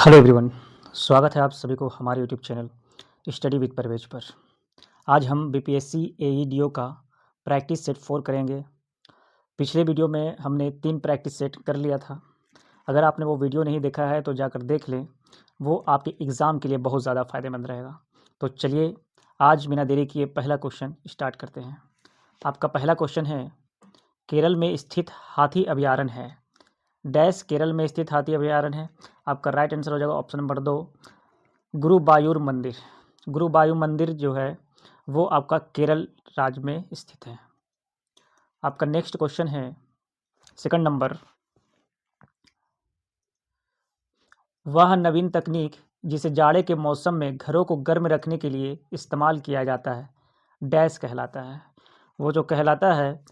Hello everyone, स्वागत है आप सभी को हमारे YouTube channel study with Parvez पर। आज हम बीपीएससी एईडीओ का प्रैक्टिस सेट 4 करेंगे। पिछले वीडियो में हमने 3 प्रैक्टिस सेट कर लिया था। अगर आपने वो वीडियो नहीं देखा है तो जाकर देख लें, वो आपके एग्ज़ाम के लिए बहुत ज़्यादा फ़ायदेमंद रहेगा। तो चलिए आज बिना देरी किए पहला क्वेश्चन स्टार्ट करते हैं। आपका पहला क्वेश्चन है, केरल में स्थित हाथी अभयारण्य है डैश केरल में स्थित हाथी अभयारण्य है। आपका राइट आंसर हो जाएगा ऑप्शन नंबर 2, गुरुवायूर मंदिर। गुरुवायूर मंदिर जो है वो आपका केरल राज्य में स्थित है। आपका नेक्स्ट क्वेश्चन है सेकंड नंबर, वह नवीन तकनीक जिसे जाड़े के मौसम में घरों को गर्म रखने के लिए इस्तेमाल किया जाता है डैश कहलाता है। वो जो कहलाता है,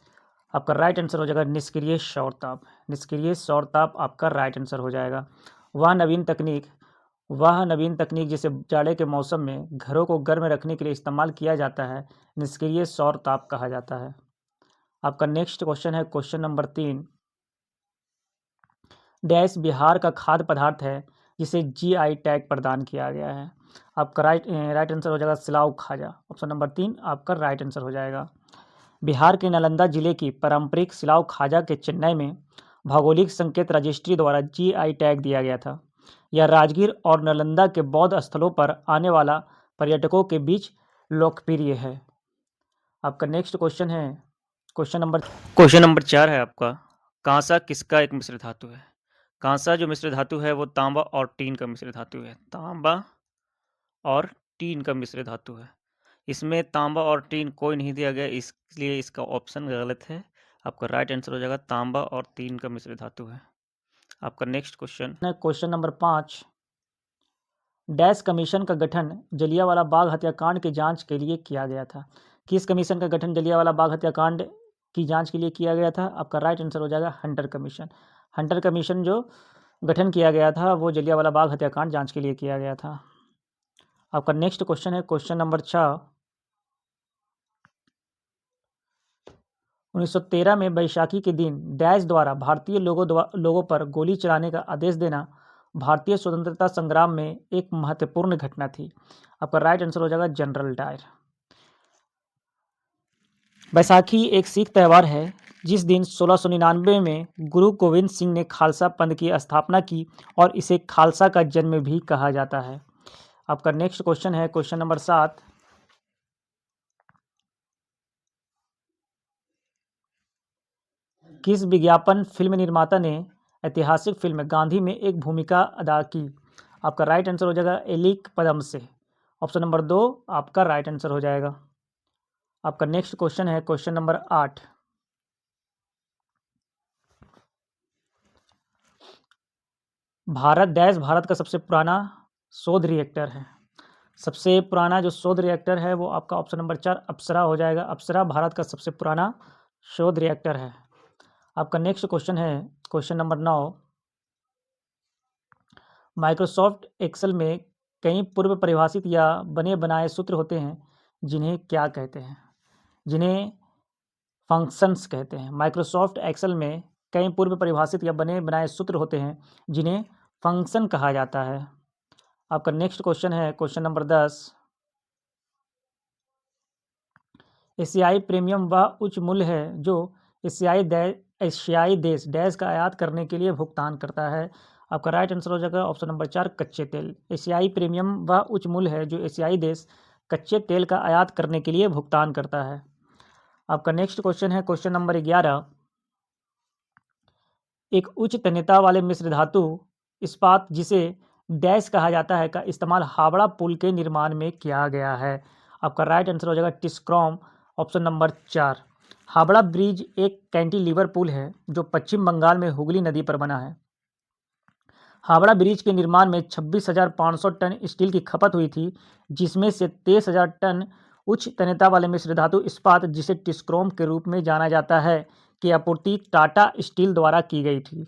आपका राइट आंसर हो जाएगा निष्क्रिय सौर ताप। निष्क्रिय सौर ताप आपका राइट आंसर हो जाएगा। वह नवीन तकनीक जिसे जाड़े के मौसम में घरों को गर्म रखने के लिए इस्तेमाल किया जाता है निष्क्रिय सौर ताप कहा जाता है। आपका नेक्स्ट क्वेश्चन है क्वेश्चन नंबर 3, डैश बिहार का खाद्य पदार्थ है जिसे जीआई टैग प्रदान किया गया है। आपका राइट आंसर हो जाएगा सिलाव खाजा। ऑप्शन नंबर 3 आपका राइट आंसर हो जाएगा। बिहार के नालंदा जिले की पारंपरिक सिलाव खाजा के चेन्नई में भौगोलिक संकेत रजिस्ट्री द्वारा जीआई टैग दिया गया था। यह राजगीर और नालंदा के बौद्ध स्थलों पर आने वाला पर्यटकों के बीच लोकप्रिय है। आपका नेक्स्ट क्वेश्चन है क्वेश्चन नंबर 4 है आपका, कांसा किसका एक मिश्र धातु है। कांसा जो मिश्र धातु है वो तांबा और टीन का मिश्र धातु है। तांबा और टीन का मिश्र धातु है। इसमें तांबा और टीन कोई नहीं दिया गया, इसलिए इसका ऑप्शन गलत है। आपका राइट आंसर हो जाएगा तांबा और टीन का मिश्र धातु है। आपका next question number 5, dash commission का गठन जलियांवाला बाग हत्याकांड की जांच के लिए किया गया था। किस कमीशन का गठन जलियांवाला बाग हत्याकांड की जांच के लिए किया गया था। आपका राइट आंसर हो जाएगा हंटर कमीशन। हंटर कमीशन जो गठन किया गया था वो जलियांवाला बाग हत्याकांड जांच के लिए किया गया था। आपका नेक्स्ट क्वेश्चन है क्वेश्चन नंबर 6, 1913 में बैसाखी के दिन डैश द्वारा भारतीय लोगों पर गोली चलाने का आदेश देना भारतीय स्वतंत्रता संग्राम में एक महत्वपूर्ण घटना थी। आपका राइट आंसर हो जाएगा जनरल डायर। बैसाखी एक सिख त्यौहार है जिस दिन 1699 में गुरु गोविंद सिंह ने खालसा पंथ की स्थापना की और इसे खालसा का जन्म भी कहा जाता है। आपका नेक्स्ट क्वेश्चन है क्वेश्चन नंबर 7, किस विज्ञापन फिल्म निर्माता ने ऐतिहासिक फिल्म गांधी में एक भूमिका अदा की। आपका राइट आंसर हो जाएगा एलिक पदम से। ऑप्शन नंबर 2 आपका राइट आंसर हो जाएगा। आपका नेक्स्ट क्वेश्चन है क्वेश्चन नंबर 8, भारत का सबसे पुराना शोध रिएक्टर है। सबसे पुराना जो शोध रिएक्टर है वो आपका ऑप्शन नंबर 4 अप्सरा हो जाएगा। अप्सरा भारत का सबसे पुराना शोध रिएक्टर है। आपका नेक्स्ट क्वेश्चन है क्वेश्चन नंबर 9, माइक्रोसॉफ्ट एक्सेल में कई पूर्व परिभाषित या बने बनाए सूत्र होते हैं जिन्हें क्या कहते हैं। जिन्हें फंक्शंस कहते हैं। माइक्रोसॉफ्ट एक्सेल में कई पूर्व परिभाषित या बने बनाए सूत्र होते हैं जिन्हें फंक्शन कहा जाता है। आपका नेक्स्ट क्वेश्चन है क्वेश्चन नंबर 10, एशियाई प्रीमियम वह उच्च मूल्य है जो एशियाई देश डैश का आयात करने के लिए भुगतान करता है। आपका राइट आंसर हो जाएगा ऑप्शन नंबर 4 कच्चे तेल। एशियाई प्रीमियम वह उच्च मूल्य है जो एशियाई देश कच्चे तेल का आयात करने के लिए भुगतान करता है। आपका नेक्स्ट क्वेश्चन है क्वेश्चन नंबर 11, एक उच्च तन्यता वाले मिश्र धातु इस्पात जिसे डैश कहा जाता है का इस्तेमाल हावड़ा पुल के निर्माण में किया गया है। आपका राइट आंसर हो जाएगा टिस्क्रोम। Option number 4। हावड़ा ब्रिज एक कैंटिलीवर पुल है जो पश्चिम बंगाल में हुगली नदी पर बना है। हावड़ा ब्रिज के निर्माण में 26,500 टन स्टील की खपत हुई थी, जिसमें से 23,000 टन उच्च तन्यता वाले मिश्र धातु इस्पात जिसे टिस्क्रोम के रूप में जाना जाता है की आपूर्ति टाटा स्टील द्वारा की गई थी।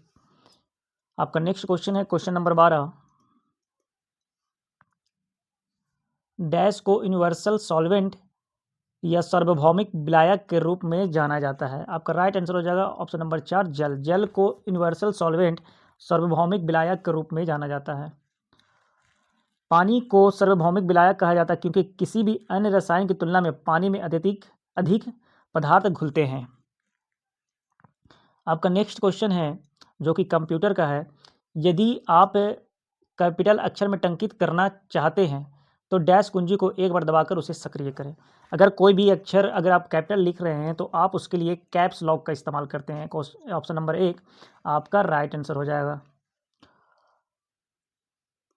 आपका नेक्स्ट क्वेश्चन है क्वेश्चन नंबर 12, डैश को यूनिवर्सल सॉल्वेंट या सार्वभौमिक विलायक के रूप में जाना जाता है। आपका राइट आंसर हो जाएगा ऑप्शन नंबर 4 जल। जल को यूनिवर्सल सॉल्वेंट सार्वभौमिक विलायक के रूप में जाना जाता है। पानी को सार्वभौमिक विलायक कहा जाता है क्योंकि किसी भी अन्य रसायन की तुलना में पानी में अधिक पदार्थ घुलते हैं। आपका नेक्स्ट क्वेश्चन है जो कि कंप्यूटर का है। यदि आप कैपिटल अक्षर में टंकित करना चाहते हैं तो डैश कुंजी को एक बार दबाकर उसे सक्रिय करें। अगर कोई भी अक्षर अगर आप कैपिटल लिख रहे हैं तो आप उसके लिए कैप्स लॉक का इस्तेमाल करते हैं। ऑप्शन नंबर 1 आपका राइट आंसर हो जाएगा।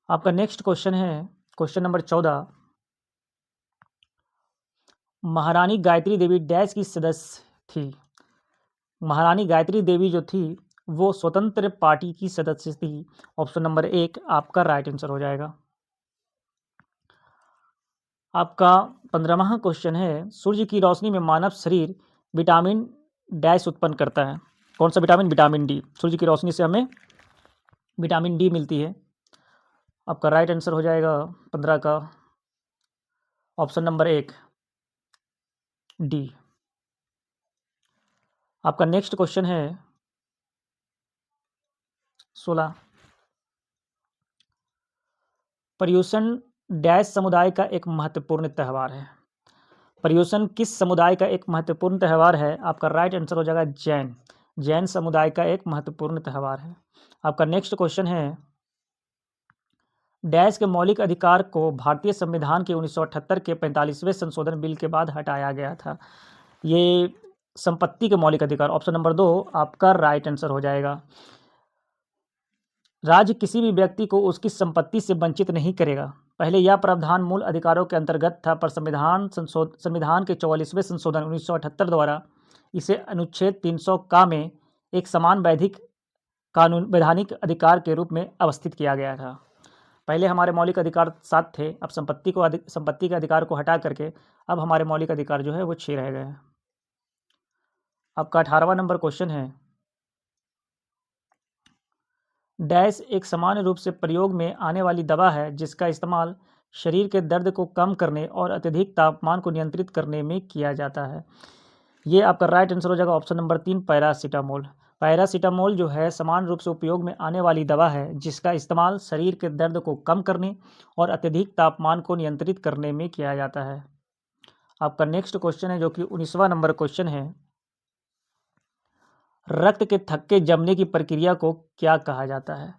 आपका नेक्स्ट क्वेश्चन है क्वेश्चन नंबर 14। महारानी गायत्री देवी डैश की सदस्य थी। महारानी गायत्री देवी जो थी वो स्वतंत्र पार्टी की सदस्य थी। ऑप्शन नंबर 1 आपका राइट आंसर हो जाएगा। आपका 15वां क्वेश्चन है सूर्य की रोशनी में मानव शरीर विटामिन डैश उत्पन्न करता है। कौन सा विटामिन? Vitamin D. सूर्य की रोशनी से हमें विटामिन डी मिलती है। आपका राइट आंसर हो जाएगा 15 का ऑप्शन नंबर 1 डी। आपका नेक्स्ट क्वेश्चन है 16। पर्युषण डैश समुदाय का एक महत्वपूर्ण त्यौहार है। पर्युषण किस समुदाय का एक महत्वपूर्ण त्यौहार है? आपका राइट आंसर हो जाएगा जैन। जैन समुदाय का एक महत्वपूर्ण त्यौहार है। आपका नेक्स्ट क्वेश्चन है डैश के मौलिक अधिकार को भारतीय संविधान के 1978 के 45वें संशोधन बिल के बाद हटाया गया था। ये संपत्ति के मौलिक अधिकार। ऑप्शन नंबर 2 आपका राइट आंसर हो जाएगा। राज्य किसी भी व्यक्ति को उसकी संपत्ति से वंचित नहीं करेगा। पहले यह प्रावधान मूल अधिकारों के अंतर्गत था, पर संविधान के 44वें संशोधन 1978 द्वारा इसे अनुच्छेद 300 का में एक समान वैधानिक अधिकार के रूप में अवस्थित किया गया था। पहले हमारे मौलिक अधिकार 7 थे, अब संपत्ति के अधिकार को हटा करके अब हमारे मौलिक अधिकार जो है वो 6 रह गए हैं। आपका 18वां नंबर क्वेश्चन है डैश एक सामान्य रूप से प्रयोग में आने वाली दवा है जिसका इस्तेमाल शरीर के दर्द को कम करने और अत्यधिक तापमान को नियंत्रित करने में किया जाता है। ये आपका राइट आंसर हो जाएगा ऑप्शन नंबर 3 पैरासीटामोल। पैरासीटामोल जो है सामान्य रूप से उपयोग में आने वाली दवा है जिसका इस्तेमाल शरीर के दर्द को कम करने और अत्यधिक तापमान को नियंत्रित करने में किया जाता है। आपका नेक्स्ट क्वेश्चन है जो कि 19वां नंबर क्वेश्चन है रक्त के थक्के जमने की प्रक्रिया को क्या कहा जाता है?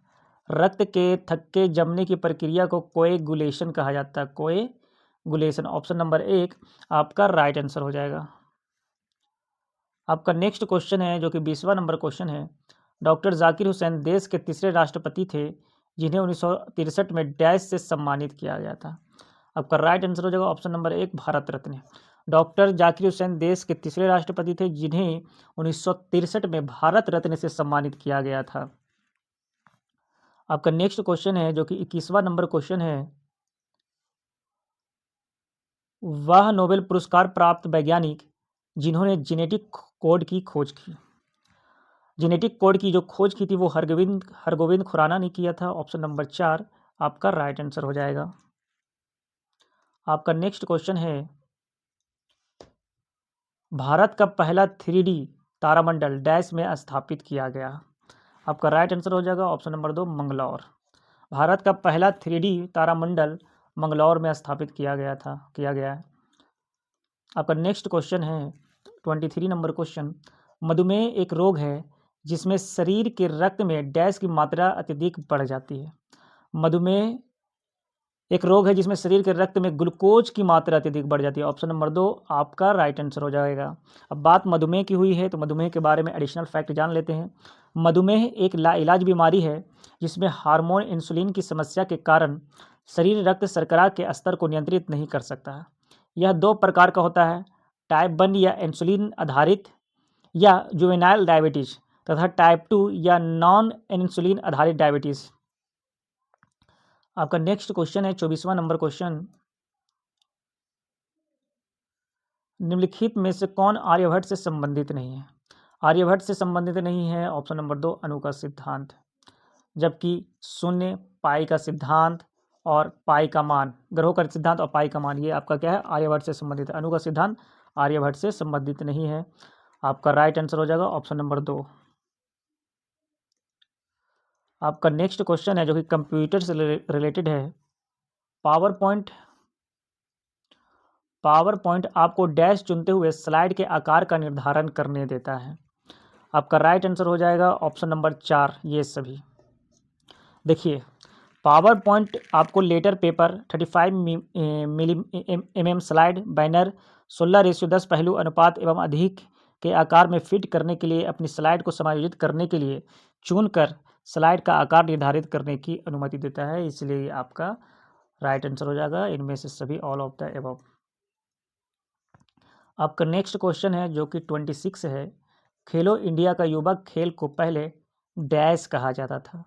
रक्त के थक्के जमने की प्रक्रिया को कोएगुलेशन कहा जाता है। कोएगुलेशन ऑप्शन नंबर 1 आपका राइट आंसर हो जाएगा। आपका नेक्स्ट क्वेश्चन है जो कि 20वां नंबर क्वेश्चन है डॉक्टर जाकिर हुसैन देश के तीसरे राष्ट्रपति थे जिन्हें 1963 में डैश से सम्मानित किया गया था। आपका राइट आंसर हो जाएगा option number 1 Bharat Ratna. Doctor Zakir Hussain देश के तीसरे राष्ट्रपति थे जिन्हें 1963 में भारत रत्न से सम्मानित किया गया था। आपका नेक्स्ट क्वेश्चन है जो कि 21वां नंबर क्वेश्चन है वह नोबेल पुरस्कार प्राप्त वैज्ञानिक जिन्होंने जेनेटिक कोड की खोज की। जेनेटिक कोड की जो खोज की थी वो हरगोविंद खुराना ने किया था। ऑप्शन नंबर 4 आपका राइट आंसर हो जाएगा। आपका नेक्स्ट क्वेश्चन है भारत का पहला 3D तारामंडल डैश में स्थापित किया गया। आपका राइट आंसर हो जाएगा ऑप्शन नंबर 2 मंगलौर। भारत का पहला 3D तारामंडल मंगलौर में स्थापित किया गया है। आपका नेक्स्ट क्वेश्चन है 23 नंबर क्वेश्चन मधुमेह एक रोग है जिसमें शरीर के रक्त में डैश की मात्रा अत्यधिक बढ़ जाती है। मधुमेह एक रोग है जिसमें शरीर के रक्त में ग्लूकोज की मात्रा अत्यधिक बढ़ जाती है। ऑप्शन नंबर 2 आपका राइट आंसर हो जाएगा। अब बात मधुमेह की हुई है तो मधुमेह के बारे में एडिशनल फैक्ट जान लेते हैं। मधुमेह एक लाइलाज बीमारी है जिसमें हार्मोन इंसुलिन की समस्या के कारण शरीर रक्त शर्करा के स्तर को नियंत्रित नहीं कर सकता है। यह 2 प्रकार का होता है, टाइप 1 या इंसुलिन आधारित या जुवेनाइल डायबिटीज तथा टाइप 2 या नॉन इंसुलिन आधारित डायबिटीज़। आपका नेक्स्ट क्वेश्चन है 24वां नंबर क्वेश्चन निम्नलिखित में से कौन आर्यभट्ट से संबंधित नहीं है? आर्यभट्ट से संबंधित नहीं है ऑप्शन नंबर 2 अणु का सिद्धांत, जबकि शून्य, पाई का सिद्धांत और पाई का मान, ग्रहों का सिद्धांत और पाई का मान ये आपका क्या है आर्यभट्ट से संबंधित है। अणु का सिद्धांत आर्यभट्ट से संबंधित नहीं है। आपका राइट आंसर हो जाएगा ऑप्शन नंबर 2। आपका नेक्स्ट क्वेश्चन है जो कि कंप्यूटर से रिलेटेड है पावर पॉइंट आपको डैश चुनते हुए स्लाइड के आकार का निर्धारण करने देता है। आपका राइट आंसर हो जाएगा ऑप्शन नंबर 4 ये सभी। देखिए, पावर पॉइंट आपको letter paper 35 mm slide banner 16:10 पहलू अनुपात एवं अधिक के आकार में फिट करने के लिए अपनी स्लाइड को समायोजित करने के लिए चुनकर स्लाइड का आकार निर्धारित करने की अनुमति देता है, इसलिए ये आपका राइट आंसर हो जाएगा इनमें से सभी, ऑल ऑफ द एबव। आपका नेक्स्ट क्वेश्चन है जो कि 26 है। खेलो इंडिया का युवा खेल को पहले डैश कहा जाता था।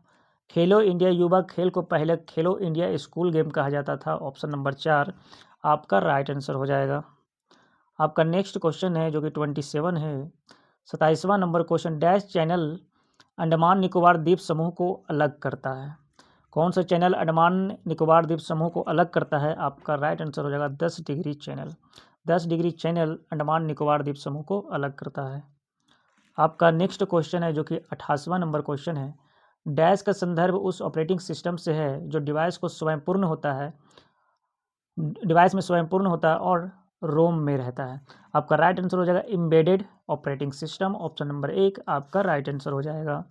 खेलो इंडिया युवा खेल को पहले खेलो इंडिया स्कूल गेम कहा जाता था, ऑप्शन नंबर 4 आपका राइट आंसर हो जाएगा। आपका नेक्स्ट क्वेश्चन है जो कि 27 है। 27वां number question, dash channel Andaman Nicobar द्वीप समूह को अलग करता है। कौन सा चैनल अंडमान निकोबार द्वीप समूह को अलग करता है? आपका राइट आंसर हो जाएगा 10 degree channel. 10 degree channel Andaman Nicobar द्वीप समूह को अलग करता है। आपका नेक्स्ट क्वेश्चन है जो कि 28वां नंबर क्वेश्चन है। डैश का संदर्भ उस ऑपरेटिंग सिस्टम से है जो डिवाइस में स्वयंपूर्ण होता है और रोम में रहता है। आपका राइट आंसर हो जाएगा embedded operating system, option number 1 आपका राइट आंसर हो जाएगा।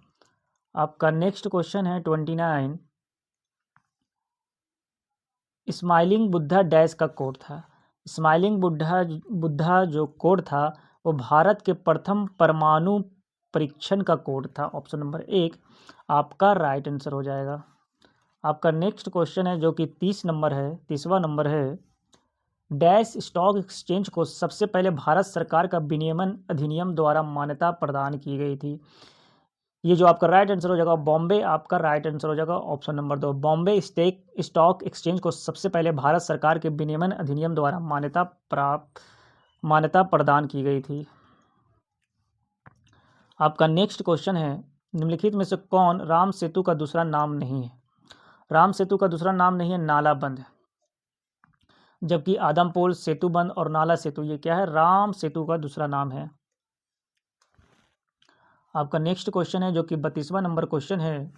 आपका नेक्स्ट क्वेश्चन है 29। स्माइलिंग बुद्धा डैश का कोड था। स्माइलिंग बुद्धा जो कोड था वो भारत के प्रथम परमाणु परीक्षण का कोड था, ऑप्शन नंबर 1 आपका राइट आंसर हो जाएगा। आपका नेक्स्ट क्वेश्चन है जो कि 30वां नंबर है। डैश स्टॉक एक्सचेंज को सबसे पहले भारत सरकार का विनियमन अधिनियम द्वारा मान्यता प्रदान की गई थी। ये जो आपका राइट आंसर हो जाएगा बॉम्बे, आपका राइट आंसर हो जाएगा option number 2 Bombay stock exchange को सबसे पहले भारत सरकार के विनियमन अधिनियम द्वारा मान्यता प्रदान की गई थी। आपका नेक्स्ट क्वेश्चन है, निम्नलिखित में से कौन राम सेतु का दूसरा नाम नहीं है? राम सेतु का दूसरा नाम नहीं है नालाबंद, जबकि आदमपुर सेतुबंद और नाला सेतु ये क्या है? राम सेतु का दूसरा नाम है। आपका नेक्स्ट क्वेश्चन है जो कि 32वां नंबर क्वेश्चन है।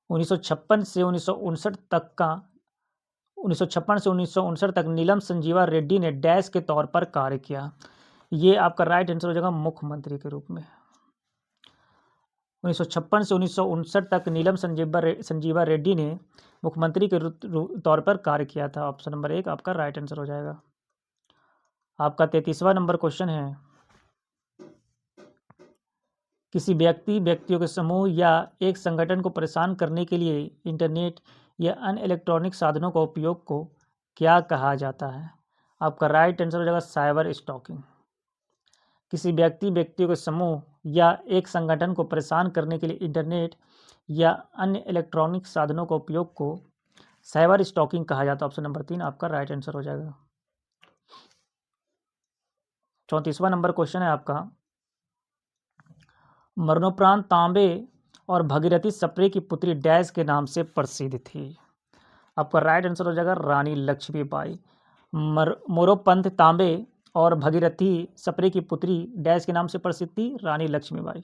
1956 से 1959 तक नीलम संजीवा रेड्डी ने डैश के तौर पर कार्य किया। ये आपका राइट आंसर हो जाएगा मुख्यमंत्री के रूप में। 1956 से 1959 तक नीलम संजीवा रेड्डी ने मुख्यमंत्री के तौर पर कार्य किया था, ऑप्शन नंबर 1 आपका राइट आंसर हो जाएगा। आपका 33वां नंबर क्वेश्चन है। किसी व्यक्तियों के समूह या एक संगठन को परेशान करने के लिए इंटरनेट या अन्य इलेक्ट्रॉनिक साधनों का उपयोग को क्या कहा जाता है? आपका राइट आंसर हो जाएगा साइबर स्टॉकिंग। किसी व्यक्तियों के समूह या एक संगठन को परेशान करने के लिए इंटरनेट या अन्य इलेक्ट्रॉनिक साधनों का उपयोग को साइबर स्टॉकिंग कहा जाता है, ऑप्शन नंबर 3 आपका राइट आंसर हो जाएगा। 34वां नंबर क्वेश्चन है आपका। मरणोपरांत तांबे और भगीरथी सप्रे की पुत्री डैश के नाम से प्रसिद्ध थी। आपका राइट आंसर हो जाएगा रानी लक्ष्मीबाई। मोरोपंत तांबे और भगीरथी सप्रे की पुत्री डैश के नाम से प्रसिद्ध थी, रानी लक्ष्मीबाई।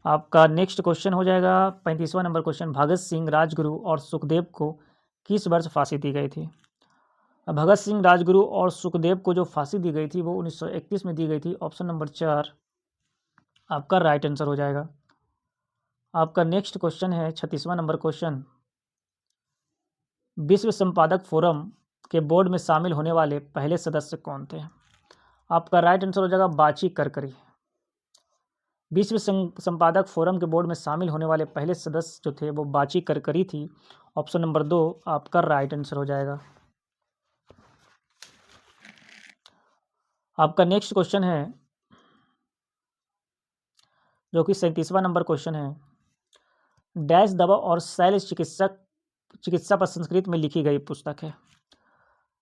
आपका नेक्स्ट क्वेश्चन हो जाएगा 35वां नंबर क्वेश्चन। भगत सिंह, राजगुरु और सुखदेव को किस वर्ष फांसी दी गई थी? भगत सिंह, राजगुरु और सुखदेव को जो फांसी दी गई थी वो 1931 में दी गई थी, ऑप्शन नंबर 4 आपका राइट आंसर हो जाएगा। आपका नेक्स्ट क्वेश्चन है 36वां नंबर क्वेश्चन। विश्व संपादक फोरम के बोर्ड में शामिल होने वाले पहले सदस्य कौन थे? आपका राइट आंसर हो जाएगा बाची करकरी। विश्व संपादक फोरम के बोर्ड में शामिल होने वाले पहले सदस्य जो थे वो बाची करकरी थी, ऑप्शन नंबर 2 आपका राइट आंसर हो जाएगा। आपका नेक्स्ट क्वेश्चन है जो कि 37वां नंबर क्वेश्चन है। डैश दवा और शैल चिकित्सा पर संस्कृत में लिखी गई पुस्तक है।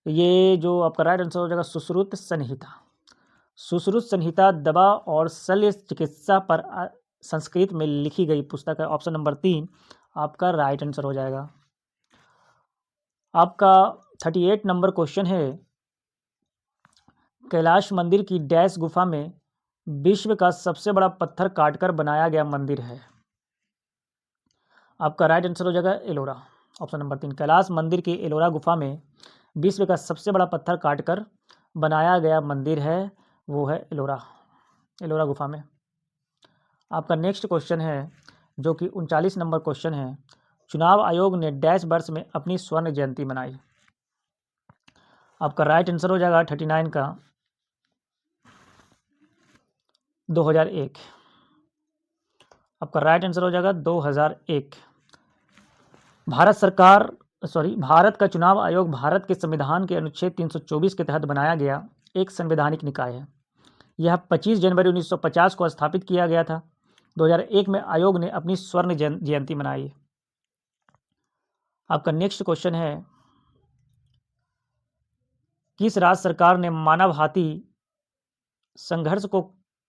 ये जो आपका राइट आंसर हो जाएगा सुश्रुत संहिता। सुश्रुत संहिता दवा और शल्य चिकित्सा पर संस्कृत में लिखी गई पुस्तक है, ऑप्शन नंबर 3 आपका राइट आंसर हो जाएगा। आपका 38 नंबर क्वेश्चन है। कैलाश मंदिर की डैश गुफा में विश्व का सबसे बड़ा पत्थर काटकर बनाया गया मंदिर है। आपका राइट आंसर हो जाएगा एलोरा, ऑप्शन नंबर 3। कैलाश मंदिर की एलोरा गुफा में विश्व का सबसे बड़ा पत्थर काटकर बनाया गया मंदिर है, वो है एलोरा गुफा में। आपका नेक्स्ट क्वेश्चन है जो कि 39 नंबर क्वेश्चन है। चुनाव आयोग ने डैश वर्ष में अपनी स्वर्ण जयंती मनाई। आपका राइट आंसर हो जाएगा 39 का 2001। आपका राइट आंसर हो जाएगा 2001। भारत का चुनाव आयोग भारत के संविधान के अनुच्छेद 324 के तहत बनाया गया एक संवैधानिक निकाय है। यह 25 जनवरी 1950 को स्थापित किया गया था। 2001 में आयोग ने अपनी स्वर्ण जयंती मनाई। आपका नेक्स्ट क्वेश्चन है, किस राज्य सरकार ने मानव हाथी संघर्ष को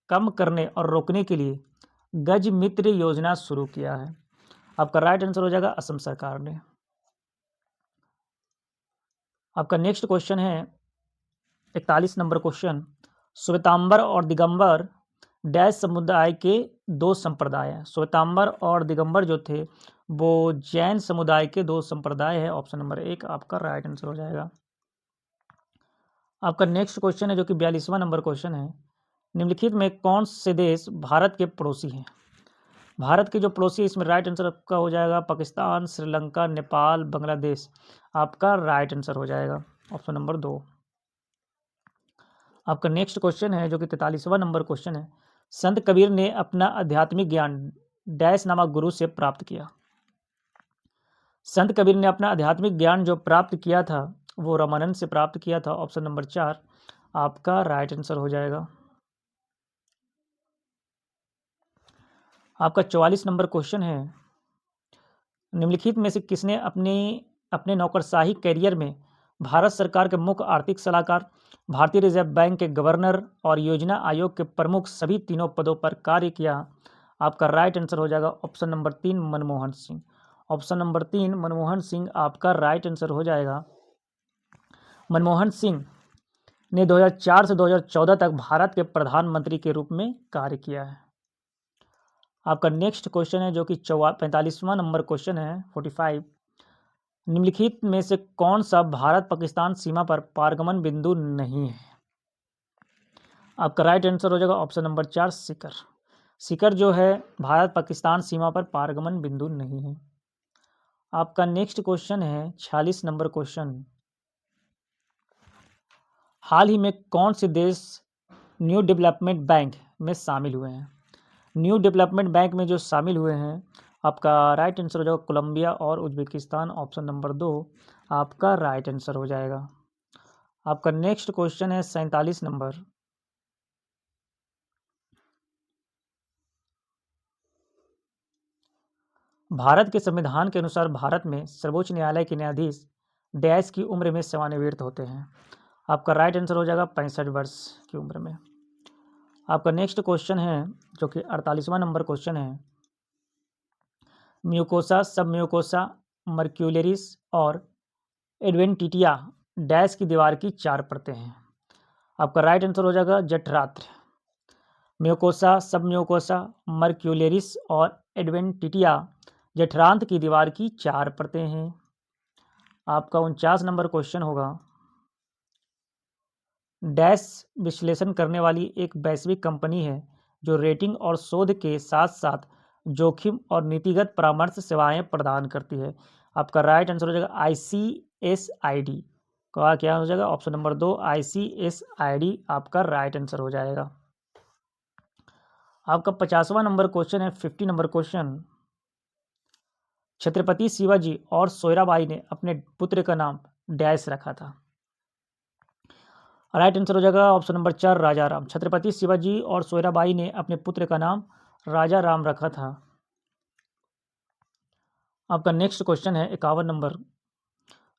कम करने और रोकने के लिए गज मित्र योजना शुरू किया है? आपका राइट आंसर हो जाएगा असम सरकार ने। आपका नेक्स्ट क्वेश्चन है 41 नंबर क्वेश्चन। श्वेतांबर और दिगंबर डैश समुदाय के दो संप्रदाय हैं। श्वेतांबर और दिगंबर जो थे वो जैन समुदाय के दो संप्रदाय है, ऑप्शन नंबर 1 आपका राइट आंसर हो जाएगा। आपका नेक्स्ट क्वेश्चन है जो कि 42वां नंबर क्वेश्चन है। निम्नलिखित में कौन से देश भारत के पड़ोसी हैं? भारत के जो पड़ोसी, इसमें राइट आंसर आपका हो जाएगा पाकिस्तान, श्रीलंका, नेपाल, बांग्लादेश। आपका राइट आंसर हो जाएगा ऑप्शन नंबर 2। आपका नेक्स्ट क्वेश्चन है जो कि 43वां नंबर क्वेश्चन है। संत कबीर ने अपना आध्यात्मिक ज्ञान डैश नामक गुरु से प्राप्त किया। संत कबीर ने अपना आध्यात्मिक ज्ञान जो प्राप्त किया था वो रामानंद से प्राप्त किया था, ऑप्शन नंबर 4 आपका राइट आंसर हो जाएगा। आपका 44 नंबर क्वेश्चन है। निम्नलिखित में से किसने अपने नौकरशाही कैरियर में भारत सरकार के मुख्य आर्थिक सलाहकार, भारतीय रिजर्व बैंक के गवर्नर और योजना आयोग के प्रमुख सभी तीनों पदों पर कार्य किया? आपका राइट आंसर हो जाएगा option number 3 Manmohan Singh. Option number 3 Manmohan Singh आपका राइट आंसर हो जाएगा। मनमोहन सिंह ने 2004 से 2014 तक भारत के प्रधानमंत्री के रूप में कार्य किया है। आपका नेक्स्ट क्वेश्चन है जो कि 45वां नंबर क्वेश्चन है 45। निम्नलिखित में से कौन सा भारत पाकिस्तान सीमा पर पारगमन बिंदु नहीं है? आपका राइट आंसर हो जाएगा ऑप्शन नंबर 4 सीकर। सीकर जो है भारत पाकिस्तान सीमा पर पारगमन बिंदु नहीं है। आपका नेक्स्ट क्वेश्चन है 46 नंबर क्वेश्चन। हाल ही में कौन से देश न्यू डेवलपमेंट बैंक में शामिल हुए हैं? न्यू डेवलपमेंट बैंक में जो शामिल हुए हैं, आपका राइट आंसर हो जाएगा कोलंबिया और उज्बेकिस्तान, ऑप्शन नंबर 2 आपका राइट आंसर हो जाएगा। आपका नेक्स्ट क्वेश्चन है 47 नंबर। भारत के संविधान के अनुसार भारत में सर्वोच्च न्यायालय के न्यायाधीश डैश की उम्र में सेवानिवृत्त होते हैं? आपका राइट आंसर हो जाएगा 65 वर्ष की उम्र में। आपका नेक्स्ट क्वेश्चन है जो कि 48वां नंबर क्वेश्चन है। म्यूकोसा, सब म्यूकोसा, मर्क्यूलेरिस और एडवेंटिटिया डैश की दीवार की 4 परतें हैं? आपका राइट आंसर हो जाएगा जठरांत्र। म्यूकोसा, सब म्यूकोसा, मर्क्यूलेरिस और एडवेंटिटिया जठरांत्र की दीवार की 4 परतें हैं। आपका 49 नंबर क्वेश्चन होगा। डैश विश्लेषण करने वाली एक वैश्विक कंपनी है जो रेटिंग और शोध के साथ साथ जोखिम और नीतिगत परामर्श सेवाएं प्रदान करती है? आपका राइट आंसर हो जाएगा ICSID का क्या हो जाएगा ऑप्शन नंबर 2 ICSID आपका राइट आंसर हो जाएगा। आपका 50वां नंबर क्वेश्चन है 50 नंबर क्वेश्चन। छत्रपति शिवाजी और सोयराबाई ने अपने पुत्र का नाम डैश रखा था? राइट आंसर हो जाएगा ऑप्शन नंबर 4 राजा राम। छत्रपति शिवाजी और सोयराबाई ने अपने पुत्र का नाम राजा राम रखा था। आपका नेक्स्ट क्वेश्चन है 51 नंबर।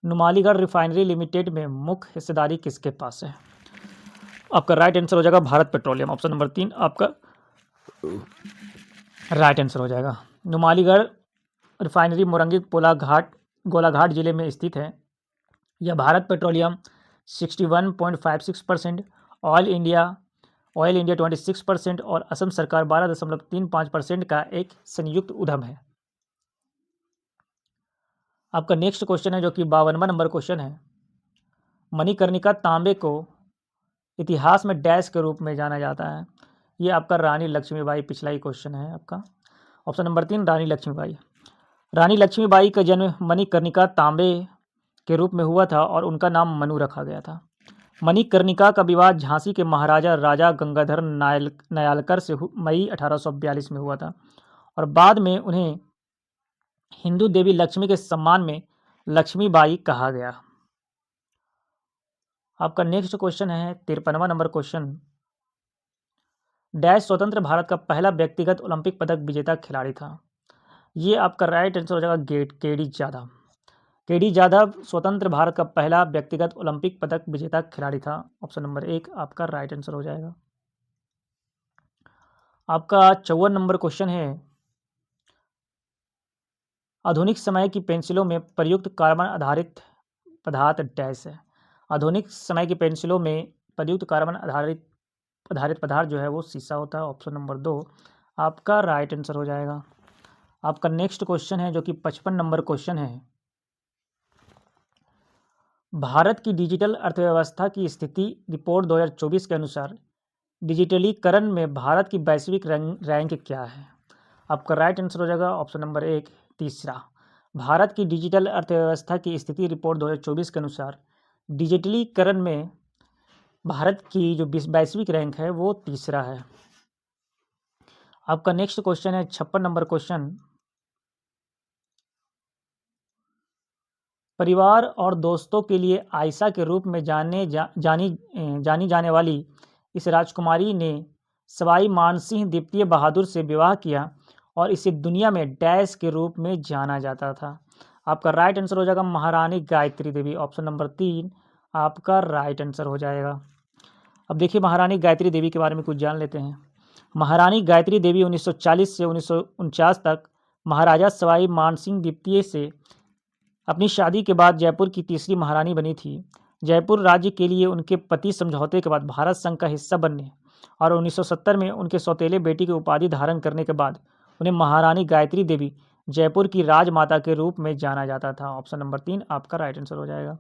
नुमालीगढ़ रिफाइनरी लिमिटेड में मुख्य हिस्सेदारी किसके पास है? आपका राइट आंसर हो जाएगा भारत पेट्रोलियम, ऑप्शन नंबर 3 आपका राइट आंसर हो जाएगा। नुमालीगढ़ रिफाइनरी मोरंगी गोलाघाट जिले में स्थित है। यह भारत पेट्रोलियम 61.56%, ऑयल इंडिया 26% और असम सरकार 12.35% का एक संयुक्त उद्यम है। आपका नेक्स्ट क्वेश्चन है जो कि 52वां नंबर क्वेश्चन है। मणिकर्णिका तांबे को इतिहास में डैश के रूप में जाना जाता है। ये आपका रानी लक्ष्मीबाई, पिछला ही क्वेश्चन है आपका। ऑप्शन नंबर 3 रानी लक्ष्मीबाई। रानी लक्ष्मीबाई का जन्म मणिकर्णिका तांबे के रूप में हुआ था और उनका नाम मनु रखा गया था। मणिकर्णिका का विवाह झांसी के महाराजा राजा गंगाधर नयालकर से मई 1842 में हुआ था और बाद में उन्हें हिंदू देवी लक्ष्मी के सम्मान में लक्ष्मीबाई कहा गया। आपका नेक्स्ट क्वेश्चन है 53वां नंबर क्वेश्चन। डैश स्वतंत्र भारत का पहला व्यक्तिगत ओलंपिक पदक विजेता खिलाड़ी था। ये आपका राइट आंसर हो जाएगा केडी जाधव। केडी जाधव स्वतंत्र भारत का पहला व्यक्तिगत ओलंपिक पदक विजेता खिलाड़ी था। ऑप्शन नंबर 1 आपका राइट आंसर हो जाएगा। आपका 54 नंबर क्वेश्चन है। आधुनिक समय की पेंसिलों में प्रयुक्त कार्बन आधारित पदार्थ डैश है। आधुनिक समय की पेंसिलों में प्रयुक्त कार्बन आधारित पदार्थ जो है वो शीशा होता है। ऑप्शन नंबर 2 आपका राइट आंसर हो जाएगा। आपका नेक्स्ट क्वेश्चन है जो कि 55 नंबर क्वेश्चन है। भारत की डिजिटल अर्थव्यवस्था की स्थिति रिपोर्ट 2024 के अनुसार डिजिटलीकरण में भारत की वैश्विक रैंक क्या है। आपका राइट आंसर हो जाएगा ऑप्शन नंबर 1 तीसरा। भारत की डिजिटल अर्थव्यवस्था की स्थिति रिपोर्ट 2024 के अनुसार डिजिटलीकरण में भारत की जो वैश्विक रैंक है वो तीसरा है। आपका नेक्स्ट क्वेश्चन है 56 नंबर क्वेश्चन। परिवार और दोस्तों के लिए आयशा के रूप में जानी जाने वाली इस राजकुमारी ने सवाई मानसिंह द्वितीय बहादुर से विवाह किया और इसे दुनिया में डैश के रूप में जाना जाता था। आपका राइट आंसर हो जाएगा महारानी गायत्री देवी। ऑप्शन नंबर 3 आपका राइट आंसर हो जाएगा। अब देखिए महारानी गायत्री देवी के बारे में कुछ जान लेते हैं। महारानी गायत्री देवी 1940 से 1949 तक महाराजा सवाई मानसिंह द्वितीय से अपनी शादी के बाद जयपुर की तीसरी महारानी बनी थी। जयपुर राज्य के लिए उनके पति समझौते के बाद भारत संघ का हिस्सा बनने और 1970 में उनके सौतेले बेटी की उपाधि धारण करने के बाद उन्हें महारानी गायत्री देवी जयपुर की राजमाता के रूप में जाना जाता था। ऑप्शन नंबर 3 आपका राइट आंसर हो जाएगा।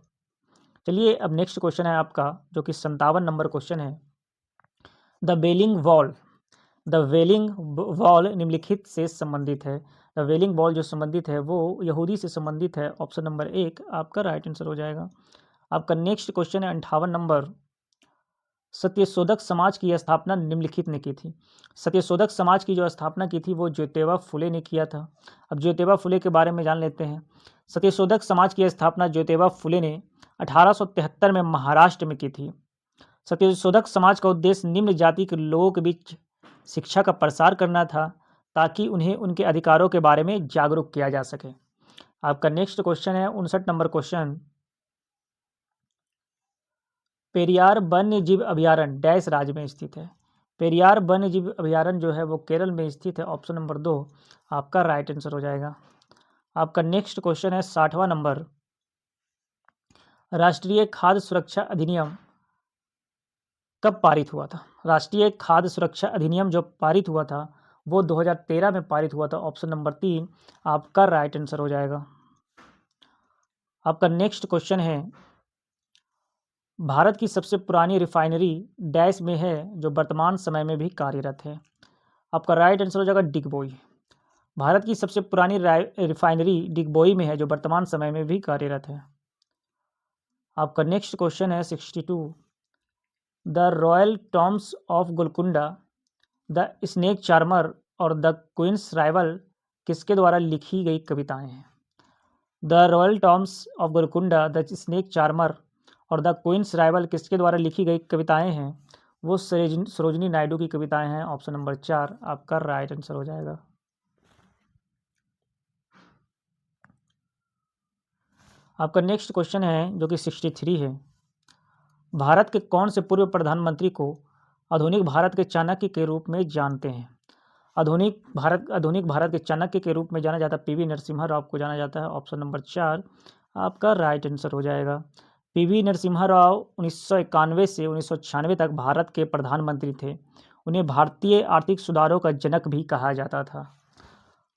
चलिए अब नेक्स्ट क्वेश्चन है आपका जो कि 57 नंबर क्वेश्चन है। द वेलिंग वॉल निम्नलिखित से संबंधित है। द वेलिंग वॉल जो संबंधित है वो यहूदी से संबंधित है। ऑप्शन नंबर 1 आपका राइट आंसर हो जाएगा। आपका नेक्स्ट क्वेश्चन है 58 नंबर। सत्यशोधक समाज की स्थापना निम्नलिखित ने की थी। सत्यशोधक समाज की जो स्थापना की थी वो ज्योतिबा फुले ने किया था। अब ज्योतिबा फुले के बारे में जान लेते हैं। सत्यशोधक समाज की स्थापना ज्योतिबा फुले ने 1873 में महाराष्ट्र में की थी। सत्यशोधक समाज का उद्देश्य निम्न जाति के लोगों के बीच शिक्षा का प्रसार करना था ताकि उन्हें उनके अधिकारों के बारे में जागरूक किया जा सके। आपका नेक्स्ट क्वेश्चन है 59 नंबर क्वेश्चन। पेरियार वन्य जीव अभयारण्य डैश राज्य में स्थित है। पेरियार वन्य जीव अभयारण्य जो है वो केरल में स्थित है। ऑप्शन नंबर 2 आपका राइट आंसर हो जाएगा। आपका नेक्स्ट क्वेश्चन है 60वां नंबर। राष्ट्रीय खाद्य सुरक्षा अधिनियम कब पारित हुआ था। राष्ट्रीय खाद्य सुरक्षा अधिनियम जो पारित हुआ था वो 2013 में पारित हुआ था। ऑप्शन नंबर 3 आपका राइट आंसर हो जाएगा। आपका नेक्स्ट क्वेश्चन है भारत की सबसे पुरानी रिफाइनरी डैश में है जो वर्तमान समय में भी कार्यरत है। आपका राइट आंसर हो जाएगा डिगबोई। भारत की सबसे पुरानी रिफाइनरी डिगबोई में है जो वर्तमान समय में भी कार्यरत है। आपका नेक्स्ट क्वेश्चन है 62। The royal Tom's of Golconda, the snake charmer और द क्वींस राइवल किसके द्वारा लिखी गई कविताएं हैं। The royal Tom's of Golconda, the snake charmer और द क्वींस राइवल किसके द्वारा लिखी गई कविताएं हैं। वो सरोजिनी नायडू की कविताएं हैं। ऑप्शन नंबर 4 आपका राइट आंसर हो जाएगा। आपका नेक्स्ट क्वेश्चन है जो कि 63 है। भारत के कौन से पूर्व प्रधानमंत्री को आधुनिक भारत के चाणक्य के रूप में जानते हैं। आधुनिक भारत के चाणक्य के रूप में जाना जाता है पीवी नरसिम्हा राव को जाना जाता है। ऑप्शन नंबर 4 आपका राइट आंसर हो जाएगा। पीवी नरसिम्हा राव 1991 से 1996 तक भारत के प्रधानमंत्री थे। उन्हें भारतीय आर्थिक सुधारों का जनक भी कहा जाता था।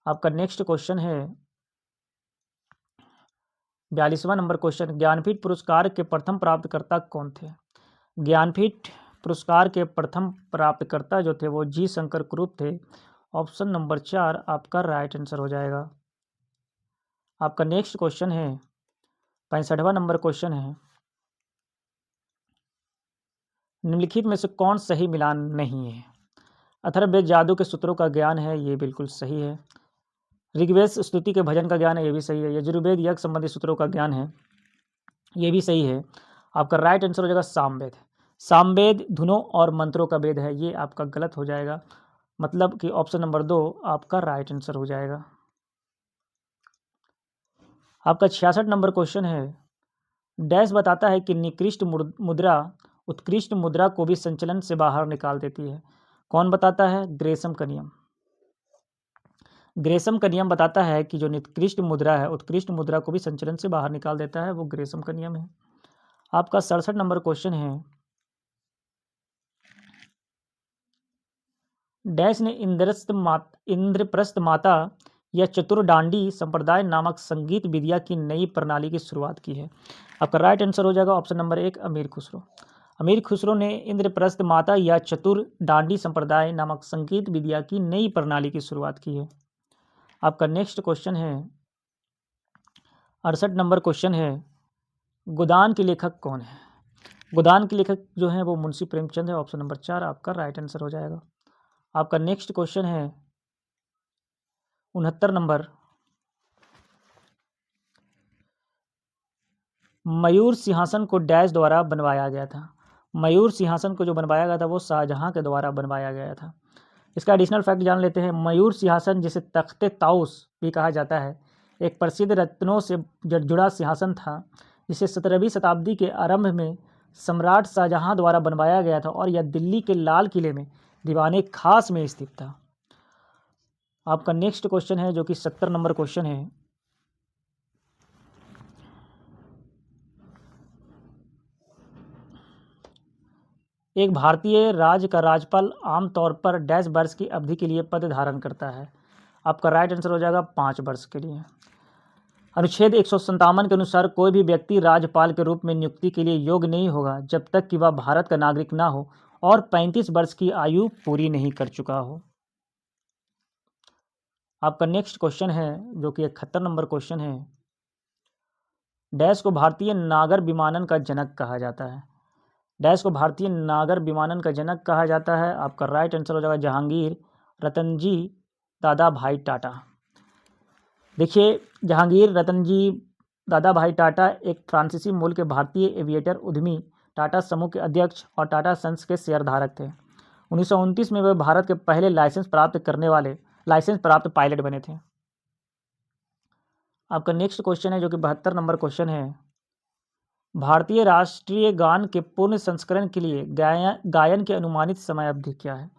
आपका नेक्स्ट क्वेश्चन है 42वां नंबर क्वेश्चन, ज्ञानपीठ पुरस्कार के प्रथम प्राप्तकर्ता कौन थे? ज्ञानपीठ पुरस्कार के प्रथम प्राप्तकर्ता जो थे वो जी शंकर कुरूप थे। ऑप्शन नंबर 4 आपका राइट आंसर हो जाएगा। आपका नेक्स्ट क्वेश्चन है 65वां नंबर क्वेश्चन है, निम्नलिखित में से कौन सही मिलान नहीं है? अथर्ववेद जादू के सूत्रों का ज्ञान है, ये बिल्कुल सही है। ऋग्वेद स्तुति के भजन का ज्ञान है, ये भी सही है। यजुर्वेद यज्ञ संबंधी सूत्रों का ज्ञान है, ये भी सही है। आपका राइट आंसर हो जाएगा सामवेद। सामवेद धुनों और मंत्रों का वेद है, ये आपका गलत हो जाएगा, मतलब कि ऑप्शन नंबर 2 आपका राइट आंसर हो जाएगा। आपका 66 नंबर क्वेश्चन है, डैश बताता है कि निकृष्ट मुद्रा उत्कृष्ट मुद्रा को भी संचलन से बाहर निकाल देती है। कौन बताता है? ग्रेसम का नियम। ग्रेसम का नियम बताता है कि जो निकृष्ट मुद्रा है उत्कृष्ट मुद्रा को भी संचलन से बाहर निकाल देता है, वो ग्रेसम का नियम है। आपका 67 नंबर क्वेश्चन है, डैश ने इंद्रप्रस्थ माता या चतुर्डांडी संप्रदाय नामक संगीत विद्या की नई प्रणाली की शुरुआत की है। आपका राइट आंसर हो जाएगा ऑप्शन नंबर 1 अमीर खुसरो। अमीर खुसरो ने इंद्रप्रस्थ माता या चतुर्डांडी संप्रदाय नामक संगीत विद्या की नई प्रणाली की शुरुआत की है। आपका नेक्स्ट क्वेश्चन है 68 नंबर क्वेश्चन है, गोदान के लेखक कौन है? गोदान के लेखक जो है वो मुंशी प्रेमचंद है। ऑप्शन नंबर 4 आपका राइट आंसर हो जाएगा। आपका नेक्स्ट क्वेश्चन है 69 नंबर, मयूर सिंहासन को डैश द्वारा बनवाया गया था। मयूर सिंहासन को जो बनवाया गया था वो शाहजहां के द्वारा बनवाया गया था। इसका एडिशनल फैक्ट जान लेते हैं। मयूर सिंहासन जिसे तख्ते ताउस भी कहा जाता है, एक प्रसिद्ध रत्नों से जुड़ा सिंहासन था, जिसे 17वीं शताब्दी के आरंभ में सम्राट शाहजहां द्वारा बनवाया गया था और यह दिल्ली के लाल किले में दीवाने खास में स्थित था। आपका नेक्स्ट क्वेश्चन है जो कि 70 नंबर क्वेश्चन है, एक भारतीय राज्य का राज्यपाल आमतौर पर डैश वर्ष की अवधि के लिए पद धारण करता है। आपका राइट आंसर हो जाएगा 5 वर्ष के लिए। अनुच्छेद 157 के अनुसार कोई भी व्यक्ति राज्यपाल के रूप में नियुक्ति के लिए योग्य नहीं होगा जब तक कि वह भारत का नागरिक ना हो और 35 वर्ष की आयु पूरी नहीं कर चुका हो। आपका नेक्स्ट क्वेश्चन है जो कि 71 नंबर क्वेश्चन है, डैश को भारतीय नागर विमानन का जनक कहा जाता है। डैश को भारतीय नागर विमानन का जनक कहा जाता है। आपका राइट आंसर हो जाएगा जहांगीर रतनजी दादा भाई टाटा। देखिए, जहांगीर रतनजी दादा भाई टाटा एक फ्रांसीसी मूल के भारतीय एविएटर उद्यमी टाटा समूह के अध्यक्ष और टाटा सन्स के शेयरधारक थे। 1929 में वे भारत के पहले लाइसेंस प्राप्त पायलट बने थे। आपका नेक्स्ट क्वेश्चन है जो कि 72 नंबर क्वेश्चन है, भारतीय राष्ट्रीय गान के पूर्ण संस्करण के लिए गायन की अनुमानित समय अवधि क्या है?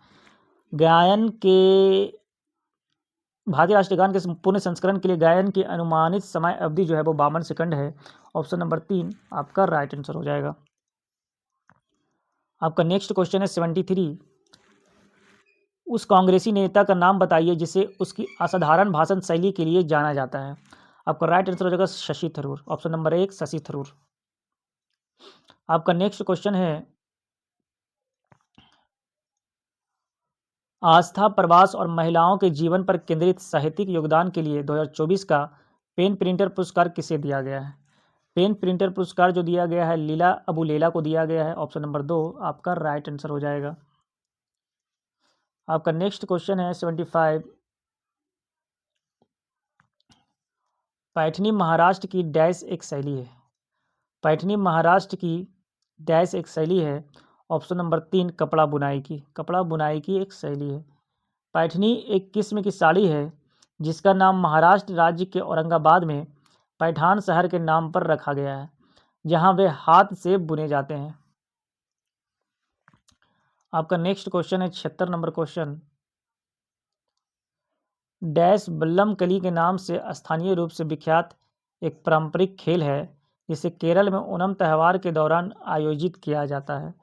भारतीय राष्ट्रीय गान के पूर्ण संस्करण के लिए गायन की अनुमानित समय अवधि जो है वो 52 सेकंड है। ऑप्शन नंबर 3 आपका राइट आंसर हो जाएगा। आपका नेक्स्ट क्वेश्चन है 73, उस कांग्रेसी नेता का नाम बताइए जिसे उसकी असाधारण भाषण शैली के लिए जाना जाता है। आपका राइट आंसर हो जाएगा शशि थरूर। Option number 1 Shashi Tharoor. आपका नेक्स्ट क्वेश्चन है, आस्था प्रवास और महिलाओं के जीवन पर केंद्रित साहित्यिक योगदान के लिए 2024 का पेन प्रिंटर पुरस्कार किसे दिया गया है? पेन प्रिंटर पुरस्कार जो दिया गया है लीला अबू लेला को दिया गया है। ऑप्शन नंबर 2 आपका राइट आंसर हो जाएगा। आपका नेक्स्ट क्वेश्चन है 75, पैठनी महाराष्ट्र की डैश एक शैली है। पैठनी महाराष्ट्र की डैश एक शैली है। ऑप्शन नंबर 3 कपड़ा बुनाई की एक शैली है। पैठनी एक किस्म की साड़ी है जिसका नाम महाराष्ट्र राज्य के औरंगाबाद में पैठान शहर के नाम पर रखा गया है, जहां वे हाथ से बुने जाते हैं। आपका नेक्स्ट क्वेश्चन है 76 नंबर क्वेश्चन, डैश बल्लम कली के नाम से स्थानीय रूप से विख्यात एक पारंपरिक खेल है जिसे केरल में ओणम त्यौहार के दौरान आयोजित किया जाता है।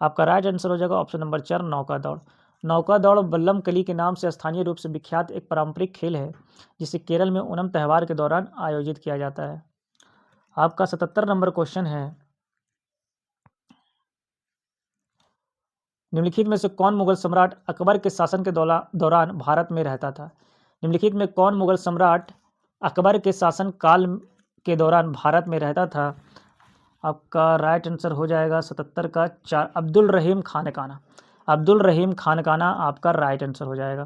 आपका राइट आंसर हो जाएगा ऑप्शन नंबर 4 नौका दौड़। नौका दौड़ बल्लम कली के नाम से स्थानीय रूप से विख्यात एक पारंपरिक खेल है जिसे केरल में ओणम त्यौहार के दौरान आयोजित किया जाता है। आपका 77 नंबर क्वेश्चन है, निम्नलिखित में से कौन मुगल सम्राट अकबर के शासन के दौरान भारत में रहता था? निम्नलिखित में कौन मुगल सम्राट अकबर के शासन काल के दौरान भारत में रहता था? आपका राइट आंसर हो जाएगा 77 का 4, अब्दुल रहीम खानकाना। अब्दुल रहीम खानकाना आपका राइट आंसर हो जाएगा।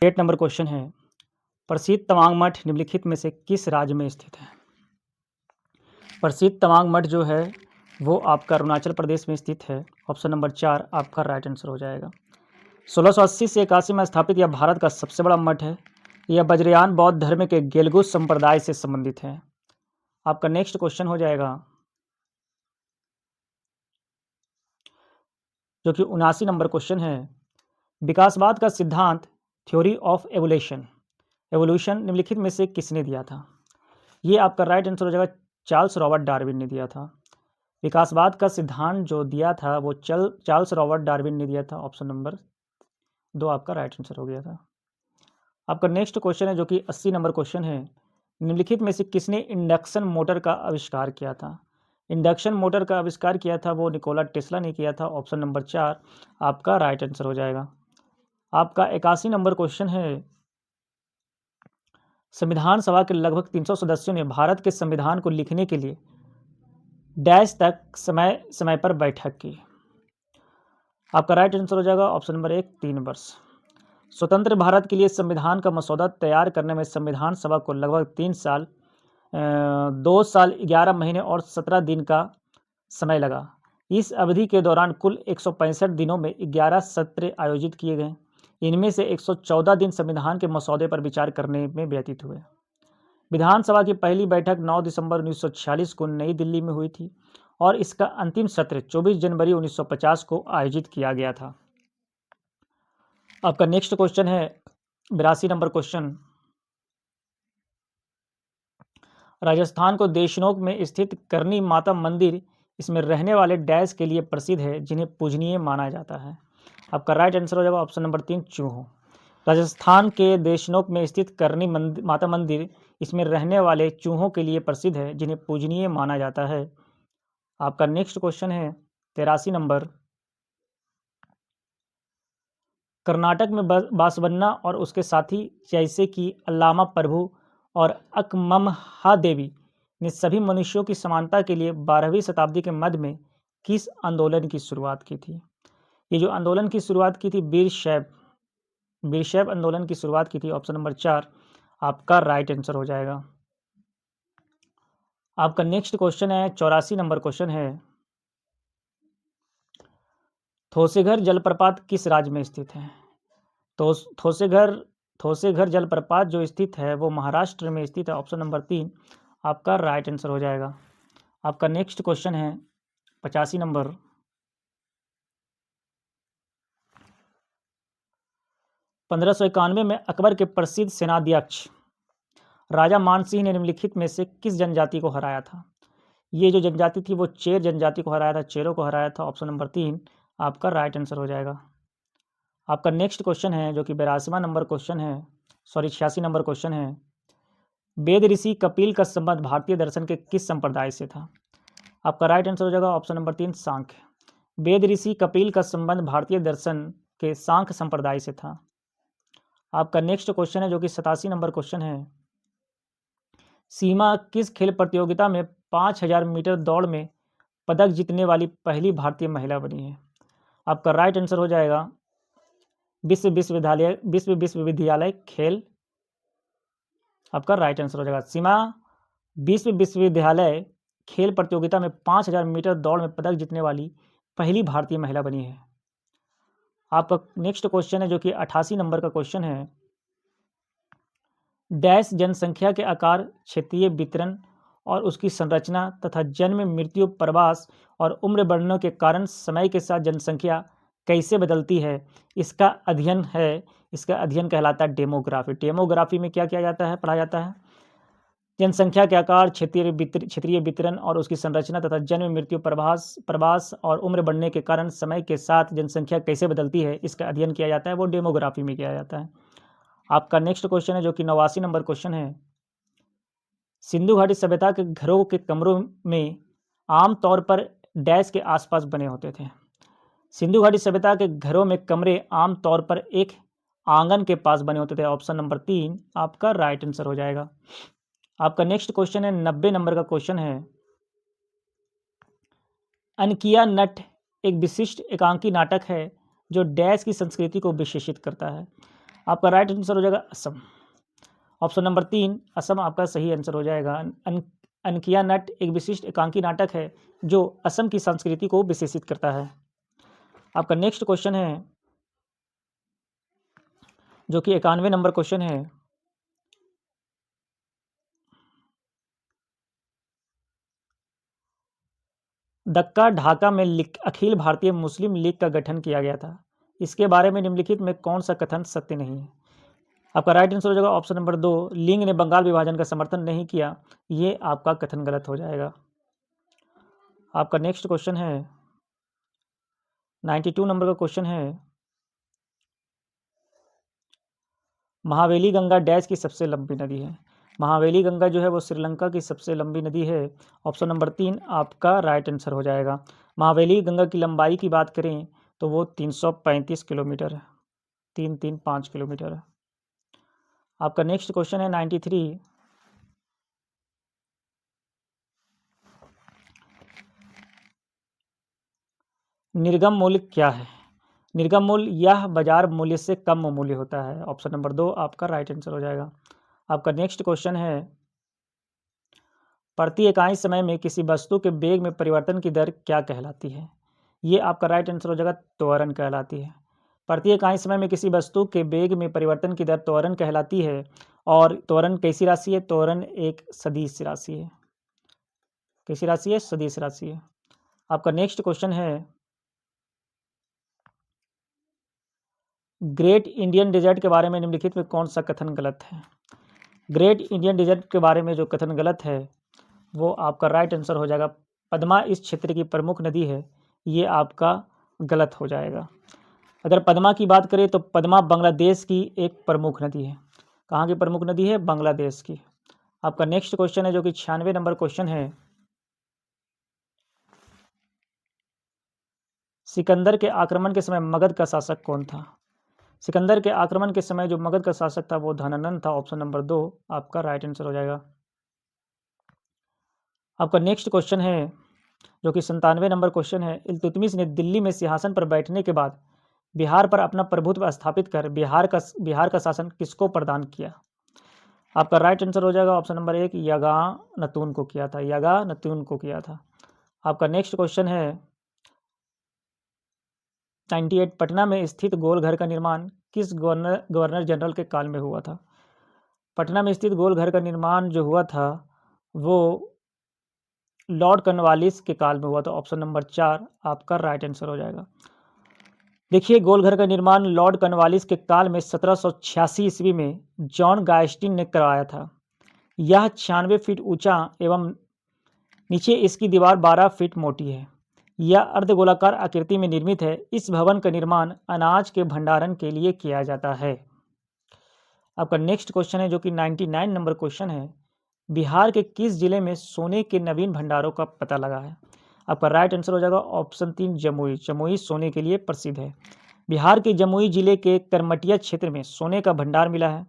8 नंबर क्वेश्चन है, प्रसिद्ध तवांग मठ निम्नलिखित में से किस राज्य में स्थित है? प्रसिद्ध तवांग मठ जो है वो आपका अरुणाचल प्रदेश में स्थित है। ऑप्शन नंबर 4 आपका राइट आंसर हो जाएगा। 1680 से 81 में स्थापित यह भारत का सबसे बड़ा मठ है। यह वज्रयान बौद्ध धर्म के गेलगू संप्रदाय से संबंधित है। आपका नेक्स्ट क्वेश्चन हो जाएगा जो कि 79 नंबर क्वेश्चन है, विकासवाद का सिद्धांत थ्योरी ऑफ एवोल्यूशन निम्नलिखित में से किसने दिया था? ये आपका राइट आंसर हो जाएगा, चार्ल्स रॉबर्ट डार्विन ने दिया था। विकासवाद का सिद्धांत जो दिया था वो चार्ल्स रॉबर्ट डार्विन ने दिया था। ऑप्शन नंबर 2 आपका राइट आंसर हो गया था। आपका नेक्स्ट क्वेश्चन है जो कि 80 नंबर क्वेश्चन है, निम्नलिखित में से किसने इंडक्शन मोटर का आविष्कार किया था? इंडक्शन मोटर का आविष्कार किया था वो निकोला टेस्ला ने किया था। ऑप्शन नंबर 4 आपका राइट आंसर हो जाएगा। आपका 81 नंबर क्वेश्चन है, संविधान सभा के लगभग 300 सदस्यों ने भारत के संविधान को लिखने के लिए डैश तक समय पर बैठक की। आपका राइट आंसर हो जाएगा ऑप्शन नंबर 1 3 वर्ष। स्वतंत्र भारत के लिए संविधान का मसौदा तैयार करने में संविधान सभा को लगभग 3 साल 2 साल 11 महीने और 17 दिन का समय लगा। इस अवधि के दौरान कुल 165 दिनों में 11 सत्र आयोजित किए गए। इनमें से 114 दिन संविधान के मसौदे पर विचार करने में व्यतीत हुए। विधानसभा की पहली बैठक 9 दिसंबर 1946 को नई दिल्ली में हुई थी और इसका अंतिम सत्र 24 जनवरी 1950 को आयोजित किया गया था। आपका नेक्स्ट क्वेश्चन है 82 नंबर क्वेश्चन, राजस्थान को देशनोक में स्थित करनी माता मंदिर इसमें रहने वाले डैश के लिए प्रसिद्ध है जिन्हें पूजनीय माना जाता है। आपका राइट आंसर हो जाएगा ऑप्शन नंबर 3 चूहों। राजस्थान के देशनोक में स्थित करनी माता मंदिर इसमें रहने वाले चूहों के लिए प्रसिद्ध है जिन्हें पूजनीय माना जाता है। आपका नेक्स्ट क्वेश्चन है 83 नंबर, कर्नाटक में बासवन्ना और उसके साथी जैसे कि अल्लामा प्रभु और अक्ममहा देवी ने सभी मनुष्यों की समानता के लिए 12वीं शताब्दी के मध्य में किस आंदोलन की शुरुआत की थी? ये जो आंदोलन की शुरुआत की थी वीरशैव आंदोलन की शुरुआत की थी। ऑप्शन नंबर 4 आपका राइट आंसर हो जाएगा। आपका नेक्स्ट क्वेश्चन है 84 नंबर क्वेश्चन है, थोसेघर जलप्रपात किस राज्य में स्थित है? तो थोसेघर जलप्रपात जो स्थित है वो महाराष्ट्र में स्थित है। ऑप्शन नंबर 3 आपका राइट आंसर हो जाएगा। आपका नेक्स्ट क्वेश्चन है 85 नंबर, 1591 में अकबर के प्रसिद्ध सेनाध्यक्ष राजा मानसिंह ने निम्नलिखित में से किस जनजाति को हराया था? ये जो जनजाति थी वो चेर जनजाति को हराया था, चेरों को हराया था। ऑप्शन नंबर 3 आपका राइट आंसर हो जाएगा। आपका नेक्स्ट क्वेश्चन है जो कि 82वां नंबर क्वेश्चन है, 86 नंबर क्वेश्चन है, वेद ऋषि कपिल का संबंध भारतीय दर्शन के किस संप्रदाय से था? आपका राइट आंसर हो जाएगा ऑप्शन नंबर 3 सांख्य। वेद ऋषि कपिल का संबंध भारतीय दर्शन के सांख्य संप्रदाय से था। आपका नेक्स्ट क्वेश्चन है जो कि 87 नंबर क्वेश्चन है, सीमा किस खेल प्रतियोगिता में 5000 मीटर दौड़ में पदक जीतने वाली पहली भारतीय महिला बनी है? आपका राइट आंसर हो जाएगा विश्वविद्यालय खेल। आपका राइट आंसर हो जाएगा सीमा विश्वविद्यालय खेल प्रतियोगिता में 5000 मीटर दौड़ में पदक जीतने वाली पहली भारतीय महिला बनी है। आपका नेक्स्ट क्वेश्चन है जो कि 88 नंबर का क्वेश्चन है, डैश जनसंख्या के आकार, क्षेत्रीय वितरण और उसकी संरचना तथा जन्म, मृत्यु, प्रवास और उम्र बढ़ने के कारण समय के साथ जनसंख्या कैसे बदलती है, इसका अध्ययन कहलाता है डेमोग्राफी। डेमोग्राफी में क्या किया जाता है, पढ़ा जाता है जनसंख्या के आकार, क्षेत्रीय वितरण और उसकी संरचना तथा जन्म, मृत्यु, प्रवास और उम्र बढ़ने के कारण समय के साथ जनसंख्या कैसे बदलती है, इसका अध्ययन किया जाता है, वो डेमोग्राफी में किया जाता है। आपका नेक्स्ट क्वेश्चन है जो कि 89 नंबर क्वेश्चन है, सिंधु घाटी सभ्यता के घरों के कमरों में आम तौर पर डैश के आसपास बने होते थे। सिंधु घाटी सभ्यता के घरों में कमरे आम तौर पर एक आंगन के पास बने होते थे। ऑप्शन नंबर 3 आपका राइट आंसर हो जाएगा। आपका नेक्स्ट क्वेश्चन है 90 नंबर का क्वेश्चन है, अनकिया नट एक विशिष्ट एकांकी नाटक है जो डैश की संस्कृति को विशेषित करता है। आपका राइट आंसर हो जाएगा असम। ऑप्शन नंबर 3 असम आपका सही आंसर हो जाएगा। अनकिया नट एक विशिष्ट एकांकी नाटक है जो असम की संस्कृति को विशेषित करता है। आपका नेक्स्ट क्वेश्चन है जो कि 91 नंबर क्वेश्चन है, दक्का ढाका में अखिल भारतीय मुस्लिम लीग का गठन किया गया था। इसके बारे में निम्नलिखित में कौन सा कथन सत्य नहीं है। आपका राइट आंसर हो जाएगा ऑप्शन नंबर 2, लीग ने बंगाल विभाजन का समर्थन नहीं किया। ये आपका कथन गलत हो जाएगा। आपका नेक्स्ट क्वेश्चन है 92 नंबर का क्वेश्चन है, महावेली गंगा डैश की सबसे लंबी नदी है। महावेली गंगा जो है वो श्रीलंका की सबसे लंबी नदी है। ऑप्शन नंबर 3 आपका राइट आंसर हो जाएगा। महावेली गंगा की लंबाई की बात करें तो वो 335 किलोमीटर है, 335 किलोमीटर है। आपका नेक्स्ट क्वेश्चन है 93, निर्गम मूल्य क्या है। निर्गम मूल्य यह बाजार मूल्य से कम मूल्य होता है। ऑप्शन नंबर 2 आपका राइट आंसर हो जाएगा। आपका नेक्स्ट क्वेश्चन है, प्रति इकाई समय में किसी वस्तु के वेग में परिवर्तन की दर क्या कहलाती है। ये आपका राइट आंसर हो जाएगा, त्वरण कहलाती है। प्रति इकाई समय में किसी वस्तु के वेग में परिवर्तन की दर त्वरण कहलाती है। और त्वरण कैसी राशि है? त्वरण एक सदिश राशि है। कैसी राशि है? सदिश राशि है। आपका नेक्स्ट क्वेश्चन है, ग्रेट इंडियन डेजर्ट के बारे में निम्नलिखित में कौन सा कथन गलत है। ग्रेट इंडियन डेजर्ट के बारे में जो कथन गलत है वो आपका राइट आंसर हो जाएगा, पद्मा इस क्षेत्र की प्रमुख नदी है। ये आपका गलत हो जाएगा। अगर पद्मा की बात करें तो पद्मा बांग्लादेश की एक प्रमुख नदी है। कहाँ की प्रमुख नदी है? बांग्लादेश की। आपका नेक्स्ट क्वेश्चन है जो कि 96 नंबर क्वेश्चन है, सिकंदर के आक्रमण के समय मगध का शासक कौन था। सिकंदर के आक्रमण के समय जो मगध का शासक था वो धनानंद था। ऑप्शन नंबर 2 आपका राइट आंसर हो जाएगा। आपका नेक्स्ट क्वेश्चन है जो कि 97 नंबर क्वेश्चन है, इल्तुतमिश ने दिल्ली में सिंहासन पर बैठने के बाद बिहार पर अपना प्रभुत्व स्थापित कर बिहार का शासन किसको प्रदान किया। आपका राइट आंसर हो जाएगा ऑप्शन नंबर 1 यगानतून को किया था। यगानतून को किया था। आपका नेक्स्ट क्वेश्चन है 98, पटना में स्थित गोलघर का निर्माण किस गवर्नर जनरल के काल में हुआ था। पटना में स्थित गोलघर का निर्माण जो हुआ था वो लॉर्ड कॉर्नवालिस के काल में हुआ था। ऑप्शन नंबर 4 आपका राइट आंसर हो जाएगा। देखिए, गोलघर का निर्माण लॉर्ड कॉर्नवालिस के काल में 1786 ईस्वी में जॉन गायस्टिन ने करवाया था। यह 96 फीट ऊंचा एवं नीचे इसकी दीवार 12 फीट मोटी है। यह अर्धगोलाकार आकृति में निर्मित है। इस भवन का निर्माण अनाज के भंडारण के लिए किया जाता है। आपका नेक्स्ट क्वेश्चन है जो कि 99 नंबर क्वेश्चन है, बिहार के किस जिले में सोने के नवीन भंडारों का पता लगा है। आपका राइट आंसर हो जाएगा ऑप्शन 3 जमुई। जमुई सोने के लिए प्रसिद्ध है। बिहार के जमुई जिले के करमटिया क्षेत्र में सोने का भंडार मिला है।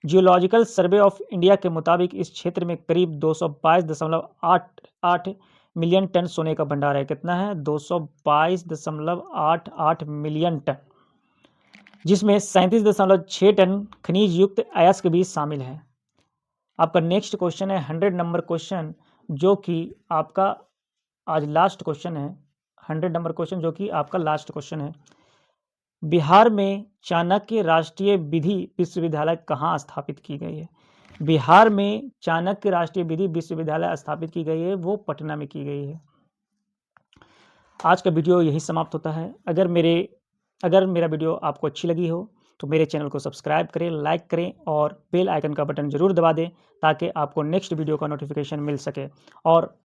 जियोलॉजिकल सर्वे ऑफ इंडिया के मुताबिक इस क्षेत्र में करीब 222.88 मिलियन टन सोने का भंडार है। कितना है? 222.88 मिलियन टन, जिसमें 37.6 टन खनिज युक्त अयस्क भी शामिल है। आपका नेक्स्ट क्वेश्चन है 100 नंबर क्वेश्चन जो कि आपका आज लास्ट क्वेश्चन है। 100 नंबर क्वेश्चन जो कि आपका लास्ट क्वेश्चन है, बिहार में चाणक्य राष्ट्रीय विधि विश्वविद्यालय कहाँ स्थापित की गई है। बिहार में चाणक्य राष्ट्रीय विधि विश्वविद्यालय स्थापित की गई है, वो पटना में की गई है। आज का वीडियो यही समाप्त होता है। अगर मेरा वीडियो आपको अच्छी लगी हो तो मेरे चैनल को सब्सक्राइब करें, लाइक करें और बेल आइकन का बटन जरूर दबा दें ताकि आपको नेक्स्ट वीडियो का नोटिफिकेशन मिल सके। और